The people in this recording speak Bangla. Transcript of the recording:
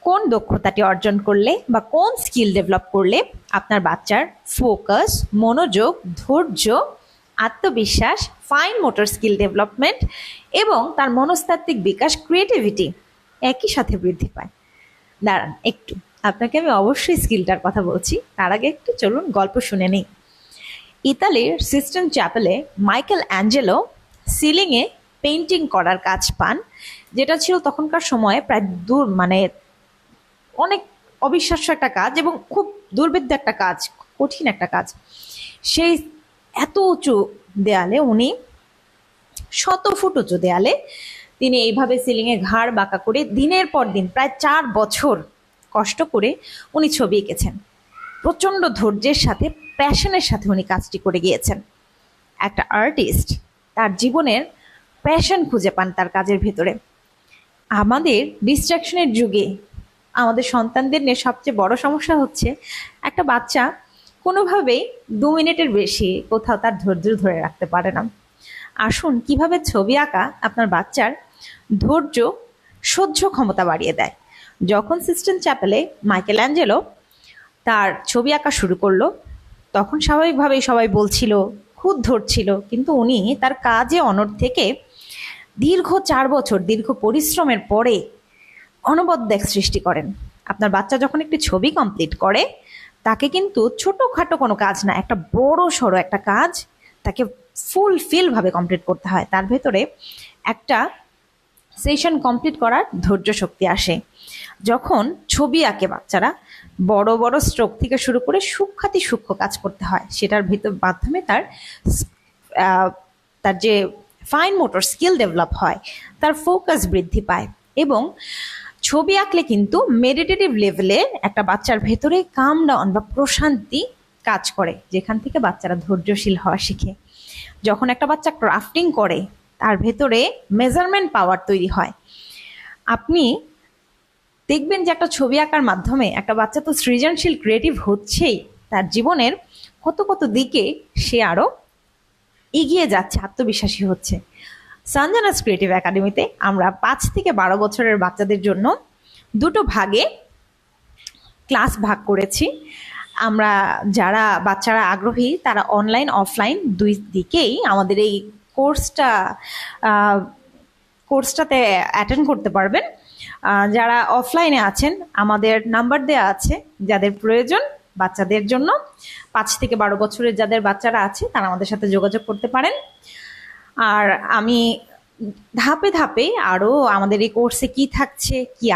কোন দক্ষতাটি অর্জন করলে বা কোন স্কিল ডেভেলপ করলে আপনার বাচ্চার ফোকাস, মনোযোগ, ধৈর্য, আত্মবিশ্বাস, ফাইন মোটর স্কিল ডেভেলপমেন্ট এবং তার মনস্তাত্ত্বিক বিকাশ, ক্রিয়েটিভিটি একই সাথে বৃদ্ধি পায়। দাঁড়ান একটু, আপনাকে আমি অবশ্যই স্কিলটার কথা বলছি, তার আগে একটু চলুন গল্প শুনে নিই। ইতালির সিস্টেন চ্যাপেলে মাইকেল অ্যাঞ্জেলো সিলিংয়ে পেইন্টিং করার কাজ পান, যেটা ছিল তখনকার সময়ে প্রায় অনেক অবিশ্বাস্য একটা কাজ এবং খুব দুর্বেদ্য একটা কাজ, কঠিন একটা কাজ। সেই এত উঁচু দেয়ালে উনি, 100 ফুট উঁচু দেয়ালে তিনি এইভাবে সিলিংয়ে ঘাড় বাঁকা করে দিনের পর দিন প্রায় 4 বছর কষ্ট করে উনি ছবি এঁকেছেন। প্রচণ্ড ধৈর্যের সাথে, প্যাশনের সাথে উনি কাজটি করে গিয়েছেন। একটা আর্টিস্ট তার জীবনের প্যাশন খুঁজে পান তার কাজের ভেতরে। আমাদের ডিস্ট্রাকশনের যুগে আমাদের সন্তানদের নিয়ে সবচেয়ে বড় সমস্যা হচ্ছে একটা বাচ্চা কোনোভাবেই 2 মিনিটের বেশি কোথাও তার ধৈর্য ধরে রাখতে পারে না। আসুন কিভাবে ছবি আঁকা আপনার বাচ্চার ধৈর্য, সহ্য ক্ষমতা বাড়িয়ে দেয়। যখন সিস্টেন চ্যাপেলে মাইকেল অ্যাঞ্জেলো তার ছবি আঁকা শুরু করলো, তখন স্বাভাবিকভাবেই সবাই বলছিল, খুব ধরছিল, কিন্তু উনি তার কাজে অনড় থেকে দীর্ঘ 4 বছর দীর্ঘ পরিশ্রমের পরে অনবদ্য এক সৃষ্টি করেন। আপনার বাচ্চা যখন একটি ছবি কমপ্লিট করে, তাকে কিন্তু ছোটোখাটো কোনো কাজ না, একটা বড় সড়ো একটা কাজ তাকে ফুলফিলভাবে কমপ্লিট করতে হয়। তার ভেতরে একটা সেশন কমপ্লিট করার ধৈর্য শক্তি আসে। যখন ছবি আঁকে বাচ্চারা, বড় বড় স্ট্রোক থেকে শুরু করে সূক্ষ্মাতি সূক্ষ্ম কাজ করতে হয়, সেটার মাধ্যমে তার তার যে ফাইন মোটর স্কিল ডেভেলপ হয়, তার ফোকাস বৃদ্ধি পায়। এবং ছবি আঁকলে কিন্তু মেডিটেটিভ লেভেলে একটা বাচ্চার ভেতরে কাম ডাউন বা প্রশান্তি কাজ করে, যেখান থেকে বাচ্চারা ধৈর্যশীল হওয়া শিখে। যখন একটা বাচ্চা ক্রাফটিং করে, তার ভেতরে মেজারমেন্ট পাওয়ার তৈরি হয়। আপনি দেখবেন যে একটা ছবি আঁকার মাধ্যমে একটা বাচ্চা তো সৃজনশীল, ক্রিয়েটিভ হচ্ছেই, তার জীবনের কত কত দিকে সে আরো এগিয়ে যাচ্ছে, আত্মবিশ্বাসী হচ্ছে। সঞ্জনাস ক্রিয়েটিভ একাডেমিতে আমরা 5 থেকে 12 বছরের বাচ্চাদের জন্য 2টো ভাগে ক্লাস ভাগ করেছি। আমরা যারা বাচ্চারা আগ্রহী, তারা অনলাইন অফলাইন 2 দিকেই আমাদের এই কোর্সটাতে অ্যাটেন্ড করতে পারবেন। যারা অফলাইনে আছেন, আমাদের নাম্বার দেওয়া আছে, যাদের প্রয়োজন বাচ্চাদের জন্য 5 থেকে 12 বছরের যাদের বাচ্চারা আছে, তারা আমাদের সাথে যোগাযোগ করতে পারেন। আর আমি ধাপে ধাপে আরও আমাদের এই কোর্সে কি থাকছে, কি